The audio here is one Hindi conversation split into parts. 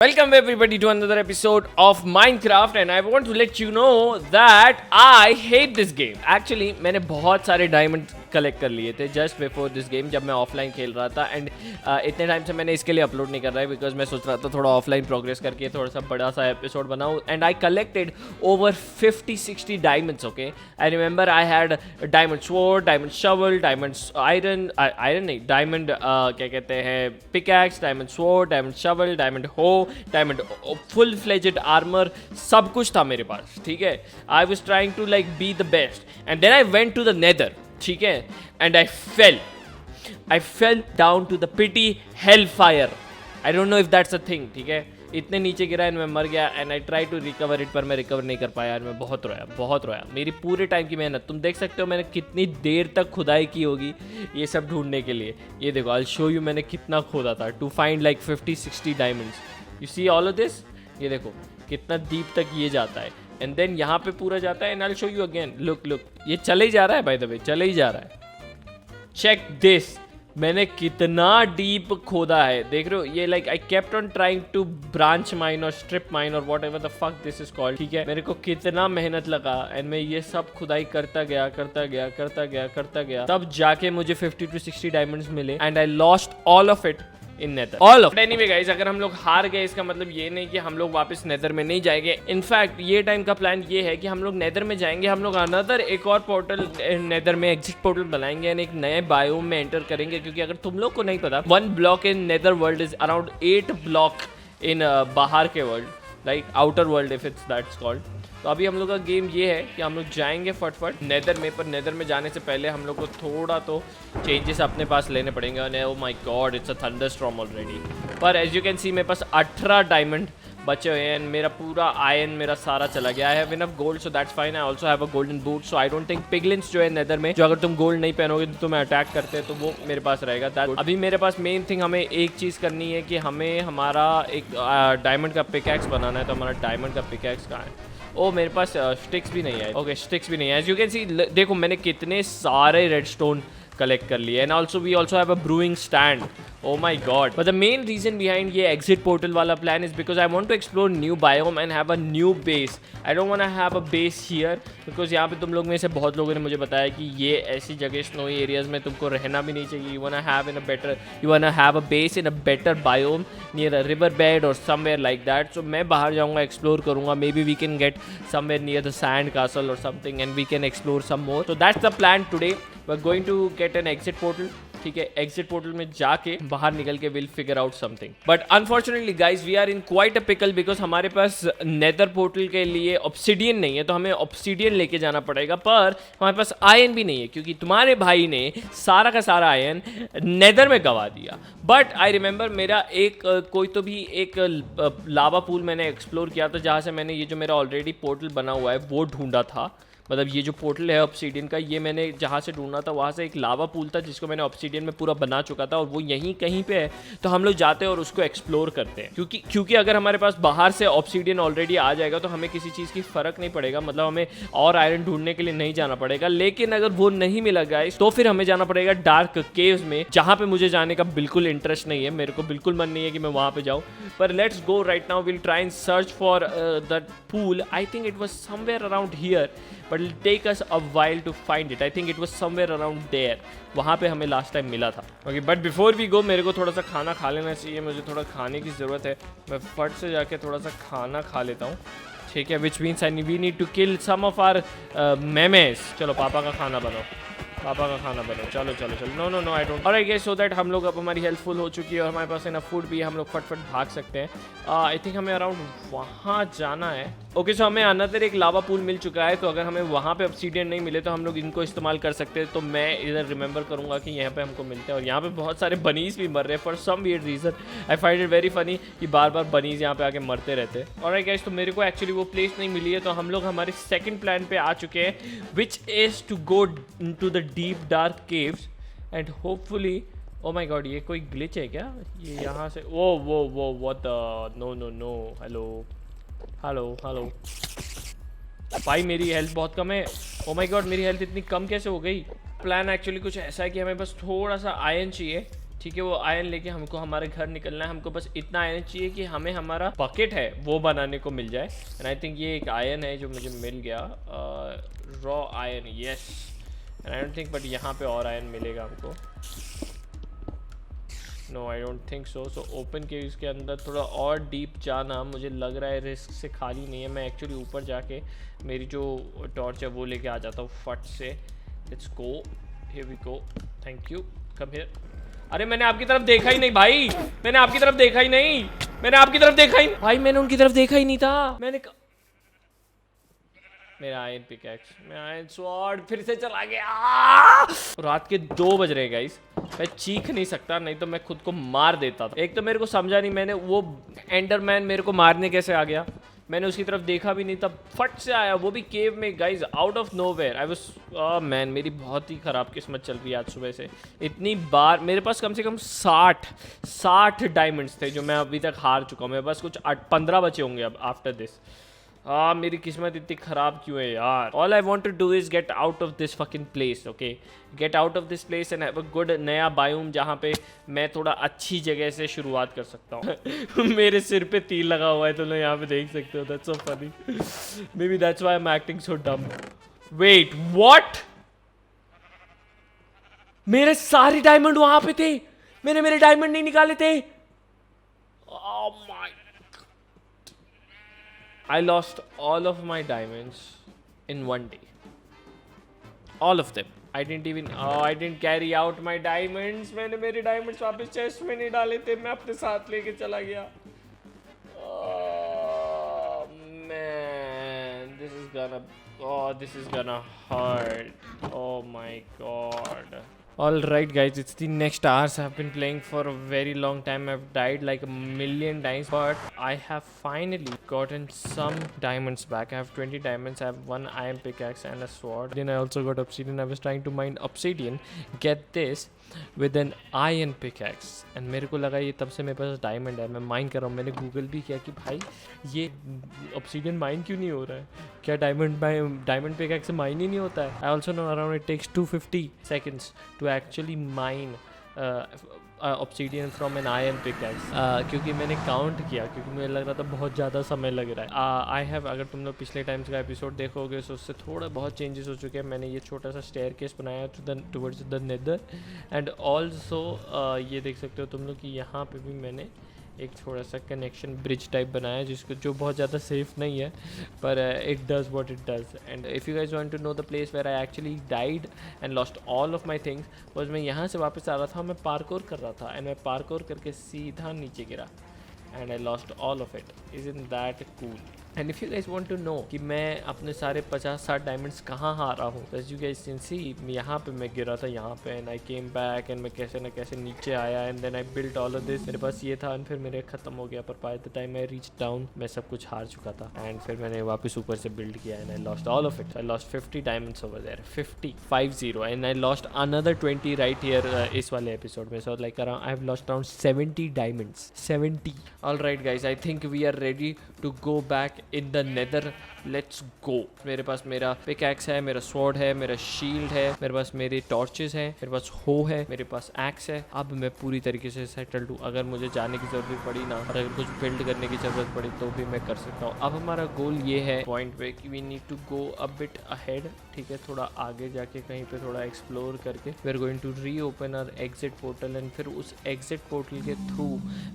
Welcome everybody to another episode of Minecraft and I want to let you know that I hate this game. Actually मैंने बहुत सारे डायमंड कलेक्ट कर लिए थे जस्ट बिफोर दिस गेम जब मैं ऑफलाइन खेल रहा था एंड इतने टाइम से मैंने इसके लिए अपलोड नहीं कर रहा है बिकॉज मैं सोच रहा था थोड़ा ऑफलाइन प्रोग्रेस करके थोड़ा सा बड़ा सा एपिसोड बनाऊँ and I collected over 50-60 diamonds. Okay, I remember I had diamond sword, diamond shovel, diamond iron नहीं डायमंड क्या कहते हैं pickaxe, diamond sword, diamond shovel, diamond hoe, diamond full fledged armour, सब कुछ था मेरे पास. ठीक है, I was trying to like be the best and then I went to the nether. ठीक है, and I fell down to the pity hell fire. I don't know if that's a thing. ठीक है, इतने नीचे गिरा एंड मैं मर गया and I try to recover it, पर मैं रिकवर नहीं कर पाया. मैं बहुत रोया. मेरी पूरे टाइम की मेहनत तुम देख सकते हो, मैंने कितनी देर तक खुदाई की होगी ये सब ढूंढने के लिए. ये देखो, आई विल शो यू मैंने कितना खोदा था to find like 50-60 diamonds. You see all of this, ये देखो कितना डीप तक ये जाता है एंड देन यहाँ पे पूरा जाता है and I will show you again. Look ये चले ही जा रहा है, बाय द वे चले ही जा रहा है. चेक दिस, मैंने कितना डीप खोदा है, देख रहे हो. ये like I kept on trying to branch mine और स्ट्रिप माइन और whatever the fuck this is called. ठीक है, मेरे को कितना मेहनत लगा एंड मैं ये सब खुदाई करता गया तब जाके मुझे 50-60 डायमंड्स मिले and I lost all of it in nether. All of anyway guys, अगर हम लोग हार गए इसका मतलब ये नहीं कि हम लोग वापस नेदर में नहीं जाएंगे. इनफैक्ट ये टाइम का प्लान ये है कि हम लोग नेदर में जाएंगे, हम लोग अनदर एक और पोर्टल नेदर में एग्जिट पोर्टल बनाएंगे एंड एक नए बायोम में एंटर करेंगे. क्योंकि अगर तुम लोग को नहीं पता, 1 block in nether world is around 8 block in बाहर के वर्ल्ड, like outer world if it's that's called. तो अभी हम लोग का गेम ये है कि हम लोग जाएंगे फटफट नेदर में, पर नेदर में जाने से पहले हम लोग को थोड़ा तो चेंजेस अपने पास लेने पड़ेंगे. और ओ my God, it's a thunderstorm already. पर एज यू कैन सी मेरे पास 18 डायमंड बचे हुए हैं एंड मेरा पूरा आयरन मेरा सारा चला गया. I have enough gold so that's fine. I also have a golden boot so I don't think piglins जो है नेदर में, जो अगर तुम गोल्ड नहीं पहनोगे तो तुम्हें अटैक करते हैं, तो वो मेरे पास रहेगा. अभी मेरे पास मेन थिंग, हमें एक चीज़ करनी है कि हमें हमारा एक डायमंड का पिकैक्स बनाना है. तो हमारा डायमंड का पिकैक्स कहाँ है? ओ मेरे पास स्टिक्स भी नहीं है. ओके, स्टिक्स भी नहीं है. एज यू कैन सी, देखो मैंने कितने सारे रेडस्टोन कलेक्ट कर लिए and also we also have a brewing stand. Oh my god. But the main reason behind ये exit portal वाला plan is because I want to explore new biome and have a new base. I don't want to have a base here because यहाँ पे तुम लोग में से बहुत लोगों ने मुझे बताया कि ये ऐसी जगह स्नोई एरियाज में तुमको रहना भी नहीं चाहिए. You wanna have a base in a better biome near a river bed or somewhere like that. So मैं बाहर जाऊँगा, explore करूँगा. Maybe we can get somewhere near the sand castle or something and we can explore some more. So that's the plan today. We're going to get an exit portal. ठीक है, एग्जिट पोर्टल में जाके बाहर निकल के will figure out something. But unfortunately guys we are in quite a pickle because हमारे पास नेदर पोर्टल के लिए ऑब्सिडियन नहीं है, तो हमें ऑब्सिडियन लेके जाना पड़ेगा. पर हमारे पास आयरन भी नहीं है क्योंकि तुम्हारे भाई ने सारा का सारा आयरन नेदर में गवा दिया. बट आई रिमेंबर मेरा एक कोई तो भी एक लावा पूल मैंने एक्सप्लोर किया था जहाँ से मैंने ये जो मेरा ऑलरेडी पोर्टल बना हुआ है वो ढूंढा था. मतलब ये जो पोर्टल है ऑब्सीडियन का, ये मैंने जहाँ से ढूंढना था वहाँ से एक लावा पूल था जिसको मैंने ऑब्सीडियन में पूरा बना चुका था और वो यहीं कहीं पे है. तो हम लोग जाते हैं और उसको एक्सप्लोर करते हैं क्योंकि अगर हमारे पास बाहर से ऑब्सीडियन ऑलरेडी आ जाएगा तो हमें किसी चीज़ की फ़र्क नहीं पड़ेगा. मतलब हमें और आयरन ढूंढने के लिए नहीं जाना पड़ेगा. लेकिन अगर वो नहीं मिला गाइस तो फिर हमें जाना पड़ेगा डार्क केव्स में, जहाँ पे मुझे जाने का बिल्कुल इंटरेस्ट नहीं है. मेरे को बिल्कुल मन नहीं है कि मैं वहाँ पे जाऊँ. पर let's go right now. Will try and search for that pool. I think it was somewhere around here but it'll take us a while to find it. I think it was somewhere around there. वहाँ पे हमें लास्ट टाइम मिला था. Okay, but before we go मेरे को थोड़ा सा खाना खा लेना चाहिए. मुझे थोड़ा खाने की ज़रूरत है. मैं फट से जाके थोड़ा सा खाना खा लेता हूँ. ठीक है, which means we need to kill some of our memes. चलो पापा का खाना बनाओ, पापा का खाना बनाओ. चलो. No I don't. और आई गेस सो दैट हम लोग अब हमारी हेल्थ फुल हो चुकी है और हमारे पास इनफ फूड भी है. हम लोग फटफट भाग सकते हैं. आई थिंक हमें अराउंड वहाँ जाना है. ओके, सो हमें अनदर एक लावा पूल मिल चुका है. तो अगर हमें वहाँ पे ऑब्सीडियन नहीं मिले तो हम लोग इनको इस्तेमाल कर सकते हैं. तो मैं इधर रिमेंबर करूँगा कि यहाँ पे हमको मिलते हैं. और यहाँ पे बहुत सारे बनीज भी मर रहे हैं for some weird reason. I find it very funny कि बार बार बनीज यहाँ पे आके मरते रहते हैं. और आई गेस तो मेरे को एक्चुअली वो प्लेस नहीं मिली है. तो हम लोग हमारे सेकेंड प्लान पे आ चुके हैं which is to go into the deep dark caves and hopefully. Oh my god, ये कोई ग्लिच है क्या? ये यहाँ से वो व्हाट द नो. हेलो भाई, मेरी हेल्थ बहुत कम है. ओ माय गॉड, मेरी हेल्थ इतनी कम कैसे हो गई? प्लान एक्चुअली कुछ ऐसा है कि हमें बस थोड़ा सा आयरन चाहिए. ठीक है, वो आयरन लेके हमको हमारे घर निकलना है। हमको बस इतना आयरन चाहिए कि हमें हमारा बकेट है वो बनाने को मिल जाए। एंड आई थिंक ये एक आयरन है जो मुझे मिल गया, raw iron, yes. And I don't think but यहाँ पे और आयरन मिलेगा हमको। No I don't think so. So open caves के अंदर थोड़ा और डीप जाना मुझे लग रहा है रिस्क से खाली नहीं है। मैं एक्चुअली ऊपर जाके मेरी जो टॉर्च है वो लेके आ जाता हूँ फट से। Let's go, here we go, thank you, come here. अरे मैंने आपकी तरफ देखा ही नहीं भाई, मैंने आपकी तरफ देखा ही नहीं, मैंने आपकी तरफ देखा ही नहीं भाई, मैंने उनकी तरफ देखा ही नहीं था। मेरा आयरन पिकैक्स, मेरा आयरन स्वॉर्ड फिर से चला गया। रात के 2 बज रहे गाइस, मैं चीख नहीं सकता, नहीं तो मैं खुद को मार देता था। एक तो मेरे को समझा नहीं, मैंने वो एंडरमैन मेरे को मारने कैसे आ गया, मैंने उसकी तरफ देखा भी नहीं था, फट से आया, वो भी केव में guys, out of nowhere. I was man, मेरी बहुत ही ख़राब किस्मत चल रही है आज सुबह से। इतनी बार मेरे पास कम से कम 60 डायमंड्स थे जो मैं अभी तक हार चुका हूँ। मेरे पास कुछ 15 बचे होंगे अब आफ्टर दिस। मेरी किस्मत इतनी ख़राब क्यों है यार। All I want to do is get out of this fucking place, okay, get out of this place and have a good नया बायोम जहाँ पे मैं थोड़ा अच्छी जगह से शुरुआत कर सकता हूँ। मेरे सिर पे तीर लगा हुआ है, तो लोग यहाँ पे देख सकते हो, that's so funny, maybe that's why I am acting so dumb. Wait, what? मेरे सारे डायमंड वहाँ पे थे, मैंने मेरे डायमंड नहीं निकाले थे। Oh my, I lost all of my diamonds in one day. All of them. I didn't carry out my diamonds. मैंने मेरे diamonds वापस चेस्ट में नहीं डाले थे, मैं अपने साथ लेके चला गया। Oh man, this is gonna hurt. Oh my god. Alright guys, it's the next hours. I've been playing for a very long time. I've died like a million times, but I have finally gotten some diamonds back. I have 20 diamonds. I have 1 iron pickaxe and a sword. Then I also got obsidian. I was trying to mine obsidian. Get this, with an iron pickaxe. And मेरे को लगा ये तब से मेरे पास डायमंड है, मैं माइन कर रहा हूँ। मैंने गूगल भी किया कि भाई ये obsidian माइन क्यों नहीं हो रहा है, क्या डायमंड पिकैक्स से माइन ही नहीं होता है। I also know around it takes 250 seconds to actually mine obsidian from an iron pickaxe, क्योंकि मैंने काउंट किया, क्योंकि मुझे लग रहा था बहुत ज़्यादा समय लग रहा है। आई हैव, अगर तुम लोग पिछले टाइम्स का एपिसोड देखोगे तो उससे थोड़ा बहुत चेंजेस हो चुके हैं। मैंने ये छोटा सा स्टेयर केस बनाया towards the nether, and also ये देख सकते हो तुम लोग कि यहाँ पे भी मैंने एक थोड़ा सा कनेक्शन ब्रिज टाइप बनाया जिसको, जो बहुत ज़्यादा सेफ नहीं है, पर it does what it does. And if you guys want to know the place where I actually died and lost all of my things, बस मैं यहाँ से वापस आ रहा था, मैं पार्कोर कर रहा था, एंड मैं पार्कोर करके सीधा नीचे गिरा, and I lost all of it. Is in that cool? And if you guys want to know कि मैं अपने सारे 50-60 डायमंड्स कहाँ हारा हूँ, as you guys can see, यहाँ पे मैं गिरा था यहाँ पे, and I came back, and मैं कैसे ना कैसे नीचे आया, and then I built all of this. मेरे पास ये था, एंड फिर मेरे ख़त्म हो गया, पर by the time I reach down मैं सब कुछ हार चुका था, एंड फिर मैंने वापस ऊपर से बिल्ड किया, and I lost all of it. I lost 50 diamonds over there, 50 and I lost another 20 right here इस वाले एपिसोड में। So like I have lost around 70 diamonds, 70। Alright guys, I think we are ready to go back in the nether. Let's go. मेरे पास मेरा पिकैक्स है, मेरा स्वॉर्ड है, मेरा शील्ड है, मेरे पास मेरे टॉर्चेस हैं, मेरे पास हो है, मेरे पास एक्स है। अब मैं पूरी तरीके से सेटल्ड हूँ। अगर मुझे जाने की ज़रूरत पड़ी ना, और अगर कुछ बिल्ड करने की ज़रूरत पड़ी तो भी मैं कर सकता हूँ। अब हमारा गोल ये है पॉइंट पे कि we need to go a bit ahead, ठीक है, थोड़ा आगे जाके कहीं पे थोड़ा एक्सप्लोर करके we are going to reopen our exit portal, and फिर उस एग्जिट पोर्टल के थ्रू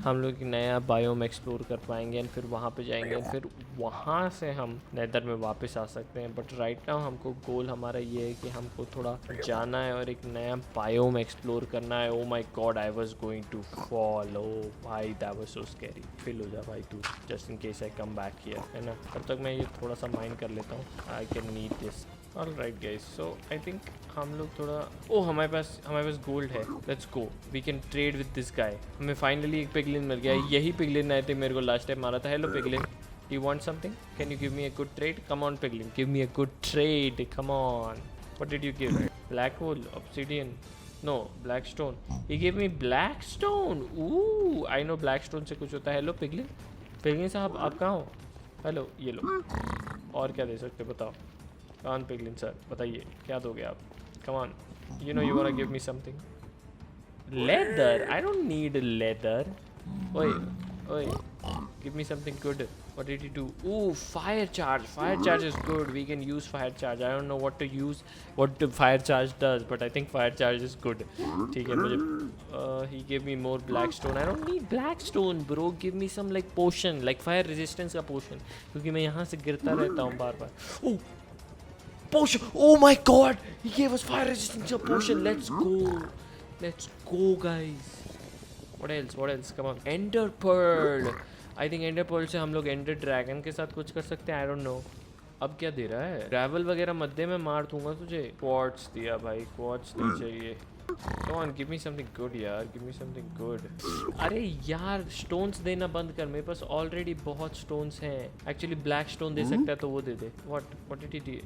हम लोग नया बायोम एक्सप्लोर कर पाएंगे, एंड फिर वहाँ पे जाएंगे, एंड फिर वहाँ से हम नेदर में वापस आ सकते हैं। बट राइट नाउ हमको गोल हमारा ये है कि हमको थोड़ा जाना है और एक नया बायोम एक्सप्लोर करना है। Oh my God, I was going to fall. Oh भाई, that was so scary. Feel हो जा भाई तू, just in case I come back here, है ना। तब तक मैं ये थोड़ा सा माइंड कर लेता हूँ। I can need this. Alright guys, so I think हम लोग थोड़ा, ओ हमारे पास गोल्ड है। Let's go, we can trade with this guy. हमें फाइनली एक पिगलिन मिल गया। यही पिगलिन आई थिंक मेरे को लास्ट टाइम मारा था। Hello piglin, do you want something? Can you give me a good trade? Come on piglin, give me a good trade, come on. What did you give? Black wool, obsidian, no, black stone. He gave me black stone. Ooh, I know black stone से कुछ होता है। हेलो पिगलिन, पिगलिन साहब आप कहाँ हो? हेलो, ये लो। और क्या दे सकते बताओ? कौन पिगलिन सर, बताइए क्या दोगे आप? Come on, you know you wanna give me something. Leather? I don't need leather. Oi, oi. Give me something good. What did he do? Ooh, fire charge. Fire charge is good. We can use fire charge. I don't know what to use, what the fire charge does, but I think fire charge is good. ठीक है मुझे. He gave me more black stone. I don't need black stone, bro. Give me some like potion, like fire resistance का potion. क्योंकि मैं यहाँ से गिरता रहता हूँ बार बार. Oh, potion! Oh my God! He gave us fire resistance potion. Let's go. Let's go, guys. What else? What else? Come on. Ender pearl. I think ender pearl से हम लोग एंडर ड्रैगन के साथ कुछ कर सकते हैं. आई डोंट नो. अब क्या दे रहा है? ग्रेवल वगैरह मत दे, मैं मार दूंगा तुझे. क्वार्ट्स दिया भाई, क्वार्ट्स नहीं चाहिए. Come on, give me something good यार, give me something good. अरे यार स्टोन्स देना बंद कर, मेरे पास ऑलरेडी बहुत स्टोन्स हैं. एक्चुअली ब्लैक स्टोन दे सकता है तो वो दे दे. What did he do?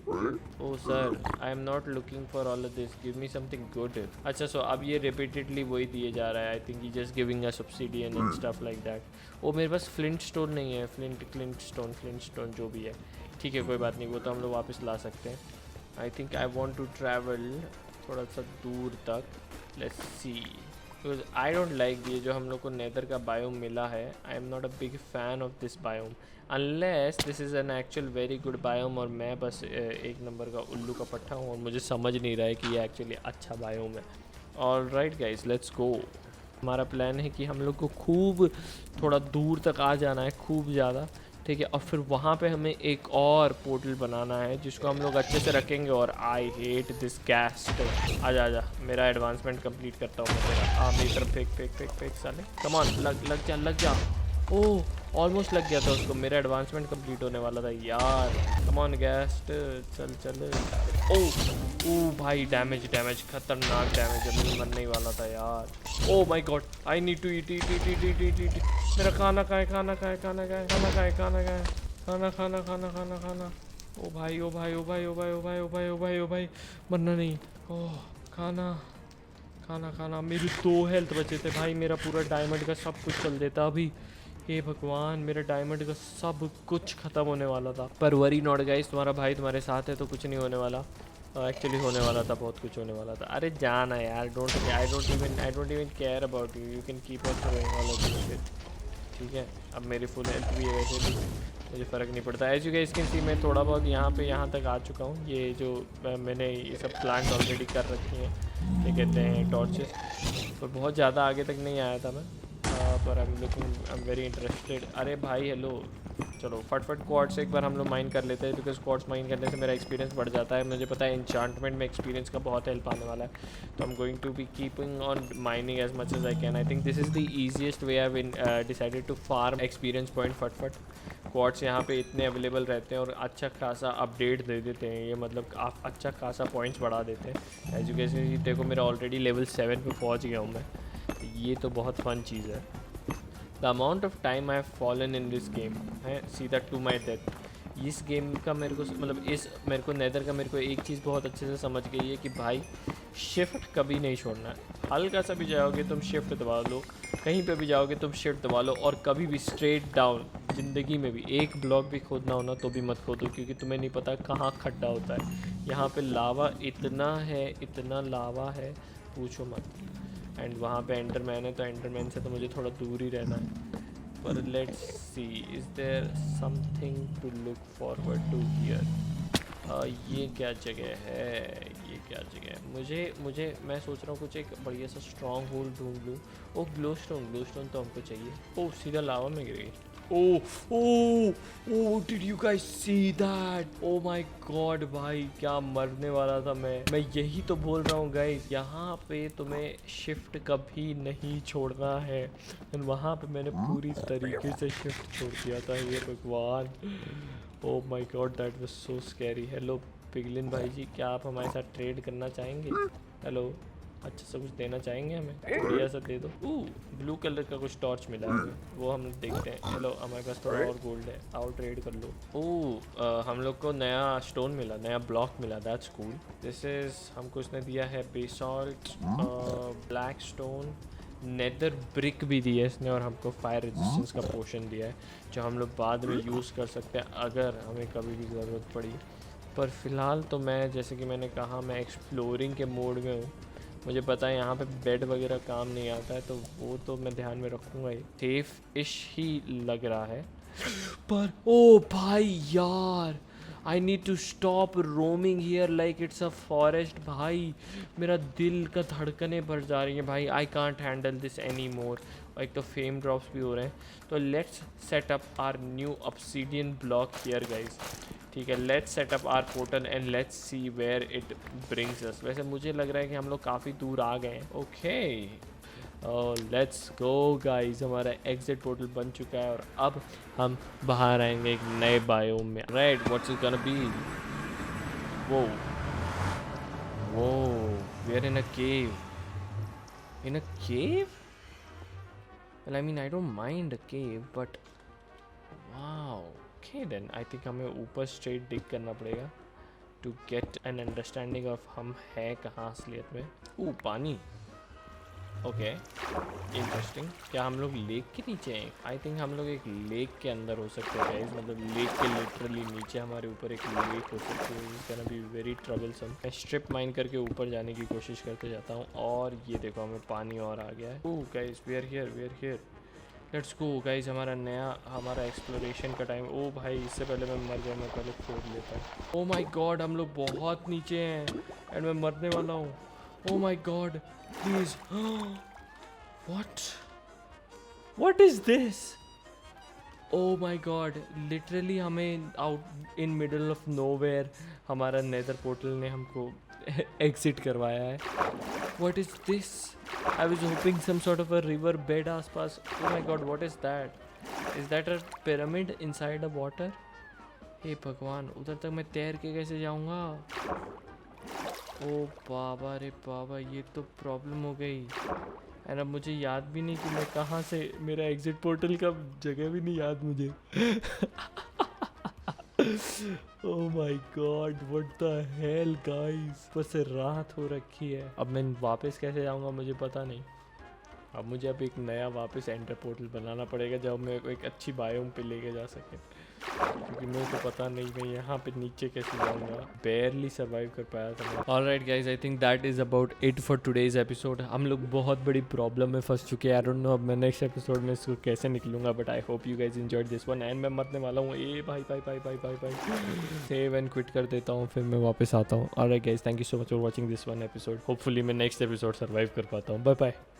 Oh sir, I am not looking for all of this. Give me something good. अच्छा so अब ये रिपीटेडली वही दिए जा रहा है. I think he just giving us obsidian and stuff like that. ओ मेरे पास फ्लिंट स्टोन नहीं है. फ्लिंट स्टोन जो भी है ठीक है, कोई बात नहीं, वो तो हम लोग वापस ला सकते हैं. I think I want to travel थोड़ा सा दूर तक. Let's see, because I don't like ये जो हम लोग को नेदर का बायोम मिला है. I am not a big fan of this biome unless this is an actual very good biome और मैं बस एक नंबर का उल्लू का पट्टा हूँ और मुझे समझ नहीं रहा है कि ये एक्चुअली अच्छा बायोम है. Alright guys, let's go. हमारा प्लान है कि हम लोग को खूब थोड़ा दूर तक आ जाना है, खूब ज़्यादा, ठीक है. और फिर वहाँ पे हमें एक और पोर्टल बनाना है जिसको हम लोग अच्छे से रखेंगे. और आई हेट दिस गैस. आजा आजा, मेरा एडवांसमेंट कंप्लीट करता हूँ मैं तेरा. मेरी तरफ फेंक साले. कम ऑन, लग जा. ओह ऑलमोस्ट लग गया था उसको. मेरा एडवांसमेंट कंप्लीट होने वाला था यार. कम ऑन गैस, चल. ओह भाई, डैमेज खतरनाक डैमेज है. मुझे मरने वाला था यार. Oh my God, I need to eat. मेरा खाना खाना. ओ भाई मरना नहीं. ओह खाना. मेरी 2 हेल्थ बचे थे भाई. मेरा पूरा डायमंड का सब कुछ चल देता अभी. हे भगवान, मेरे डायमंड का सब कुछ खत्म होने वाला था. पर वरी नॉट गाइस, तुम्हारा भाई तुम्हारे साथ है तो कुछ नहीं होने वाला. एक्चुअली होने वाला था, बहुत कुछ होने वाला था. अरे जाना यार. I don't even care about you. You can keep on doing all of this. ठीक है, अब मेरी फुल हेल्थ भी है वैसे भी, मुझे फ़र्क नहीं पड़ता. As you guys can see, मैं थोड़ा बहुत यहाँ तक आ चुका हूँ. ये जो मैंने ये सब प्लांट ऑलरेडी कर रखी हैं, क्या कहते हैं, टॉर्चेस. पर बहुत ज़्यादा आगे तक नहीं आया था मैं. पर आई एम वेरी इंटरेस्टेड. अरे भाई हेलो, चलो फटफट क्वार्ट्स एक बार हम लोग माइन कर लेते हैं. बिकॉज क्वार्ट्स माइन करने से मेरा एक्सपीरियंस बढ़ जाता है. मुझे पता है एन्चांटमेंट में एक्सपीरियंस का बहुत हेल्प आने वाला है. तो I am going to be keeping on mining as much as I can. I think this is the easiest way. I decided to farm experience point फटफट. क्वार्ट्स यहाँ पे इतने अवेलेबल रहते हैं और अच्छा खासा अपडेट दे देते हैं. ये मतलब आप अच्छा खासा पॉइंट्स बढ़ा देते हैं. एजुकेशन देखो, मेरा ऑलरेडी लेवल 7 पे पहुँच गया हूँ मैं. ये तो बहुत फन चीज़ है. The amount of time I have fallen in this game है सीधा टू माई डेथ. इस गेम का मेरे को नेदर का मेरे को एक चीज़ बहुत अच्छे से समझ गई है कि भाई शिफ्ट कभी नहीं छोड़ना है. हल्का सा भी जाओगे तुम शिफ्ट दबा लो, कहीं पे भी जाओगे तुम शिफ्ट दबा लो. और कभी भी स्ट्रेट डाउन ज़िंदगी में भी एक ब्लॉक भी खोदना होना तो भी मत खोदो, क्योंकि तुम्हें नहीं पता कहाँ खड्डा होता है. यहाँ पे लावा इतना लावा है, पूछो मत. एंड वहाँ पे एंडरमैन है, तो एंडरमैन से तो मुझे थोड़ा दूर ही रहना है. पर let's see, is there something to look forward to here. ये क्या जगह है? मुझे मैं सोच रहा हूँ कुछ एक बढ़िया सा स्ट्रॉन्ग होल्ड ढूंढ लूँ. ओ ग्लो स्टोन तो हमको चाहिए. ओ सीधा लावा में गिर गई. Oh did you guys see that? Oh my god भाई, क्या मरने वाला था मैं यही तो बोल रहा हूँ गाइस, यहाँ पे तुम्हें शिफ्ट कभी नहीं छोड़ना है. एंड वहाँ पे मैंने पूरी तरीके से शिफ्ट छोड़ दिया था. ये भगवान, ओ my God, that was so scary. Hello piglin भाई जी, क्या आप हमारे साथ ट्रेड करना चाहेंगे? हेलो, अच्छा सा कुछ देना चाहेंगे हमें? बढ़िया सा दे दो. ब्लू कलर का कुछ टॉर्च मिला है, वो हम देखते हैं. हेलो, हमारे पास थोड़ा और गोल्ड है, आओ ट्रेड कर लो. हम लोग को नया स्टोन मिला, नया ब्लॉक मिला. That's cool. दिस इज़, हमको इसने दिया है basalt, black stone, nether brick भी दी है इसने, और हमको फायर रेजिस्टेंस का पोशन दिया है जो हम लोग बाद में यूज़ कर सकते हैं अगर हमें कभी भी ज़रूरत पड़ी. पर फ़िलहाल तो मैं, जैसे कि मैंने कहा, मैं एक्सप्लोरिंग के मोड में हूँ. मुझे पता है यहाँ पे बेड वगैरह काम नहीं आता है, तो वो तो मैं ध्यान में रखूँगा ही। सेफ इश ही लग रहा है, पर ओ भाई यार, I need to stop roaming here like it's a forest. भाई मेरा दिल का धड़कने बढ़ जा रही हैं भाई, I can't handle this any more. एक तो फेम ड्रॉप्स भी हो रहे हैं, तो let's set up our new obsidian block here guys. ठीक है, let's set up our portal and let's see where it brings us. वैसे मुझे लग रहा है कि हम लोग काफ़ी दूर आ गए हैं। ओके, लेट्स गो गाइस, हमारा एग्जिट पोर्टल बन चुका है और अब हम बाहर आएंगे एक नए बायोम में। Right, what's it gonna be? वो we are in a cave. In a cave? Well I mean I don't mind a cave, but wow, okay then I think हमें ऊपर स्ट्रेट डिग करना पड़ेगा to get an understanding of हम है कहाँ असलियत में। पानी, ओके इंटरेस्टिंग। क्या हम लोग लेक के नीचे हैं? आई थिंक हम लोग एक लेक के अंदर हो सकते हैं गाइस, मतलब लेक के लिटरली नीचे हमारे ऊपर एक लेक हो सकती है। It's gonna be very troublesome. मैं स्ट्रिप माइन करके ऊपर जाने की कोशिश करते जाता हूँ, और ये देखो हमें पानी और आ गया है। Oh guys, we are here, let's go guys. हमारा एक्सप्लोरेशन का टाइम। ओ भाई, इससे पहले मैं मर जाऊँ, मैं पहले खोद लेता हूँ। ओ माई गॉड, हम लोग बहुत नीचे हैं एंड मैं मरने वाला हूँ। Oh my god, please. What is this? Oh my god, literally हमें out in middle of nowhere हमारा नेदर पोर्टल ने हमको एग्जिट करवाया है। What is this? I was hoping some sort of a river bed आसपास। Oh my god, what is that? Is that a pyramid inside a water? हे भगवान, उधर तक मैं तैर के कैसे जाऊँगा? ओ बाबा रे बाबा, ये तो प्रॉब्लम हो गई। एंड अब मुझे याद भी नहीं कि मैं कहाँ से, मेरा एग्जिट पोर्टल का जगह भी नहीं याद मुझे। ओह my God, what the hell guys, ऊपर से रात हो रखी है। अब मैं वापस कैसे जाऊँगा मुझे पता नहीं। अब मुझे एक नया वापस एंटर पोर्टल बनाना पड़ेगा जब मैं एक अच्छी बायोम पे लेके जा सके, क्योंकि मुझे तो पता नहीं मैं यहाँ पे नीचे कैसे जाऊँगा। बेयरली सर्वाइव कर पाया था मैं। Alright guys, I think that is about it for today's episode. हम लोग बहुत बड़ी प्रॉब्लम में फंस चुके हैं। आई डोंट नो अब मैं नेक्स्ट एपिसोड में इसको कैसे निकलूंगा, but I hope you guys enjoyed this one. And मैं मरने वाला हूँ। ए भाई भाई भाई भाई भाई भाई, सेव एंड क्विट कर देता हूँ, फिर मैं वापस आता हूँ। Alright guys, thank you so much for watching this one episode. Hopefully मैं नेक्स्ट एपिसोड सर्वाइव कर पाता हूँ। Bye bye.